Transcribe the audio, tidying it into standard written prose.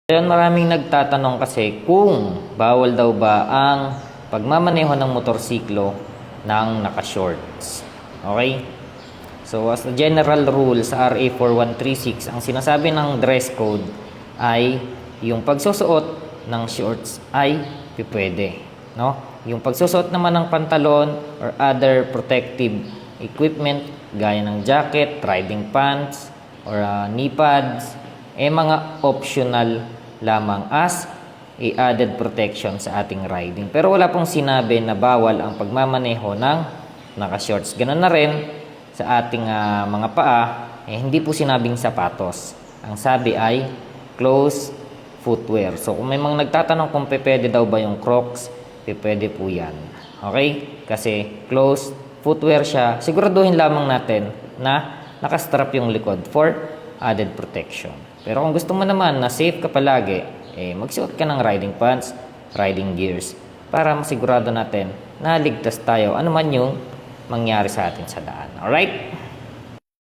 Ngayon, maraming nagtatanong kasi kung bawal daw ba ang pagmamaneho ng motorsiklo ng naka-shorts. Okay? So, as a general rule sa RA 4136, ang sinasabi ng dress code ay yung pagsusuot ng shorts ay pwede. No? Yung pagsusuot naman ng pantalon or other protective equipment gaya ng jacket, riding pants, or knee pads, mga optional lamang as added protection sa ating riding. Pero wala pong sinabi na bawal ang pagmamaneho ng naka-shorts. Ganun na rin sa ating mga paa, hindi po sinabing sapatos. Ang sabi ay closed footwear. So kung may mga nagtatanong kung pwede daw ba yung Crocs, pwede po yan. Okay? Kasi closed footwear siya. Siguraduhin lamang natin na nakastrap yung likod for added protection. Pero kung gusto mo naman na safe ka palagi, magsuot ka ng riding pants, riding gears, para masigurado natin na ligtas tayo ano man yung mangyari sa atin sa daan. Alright?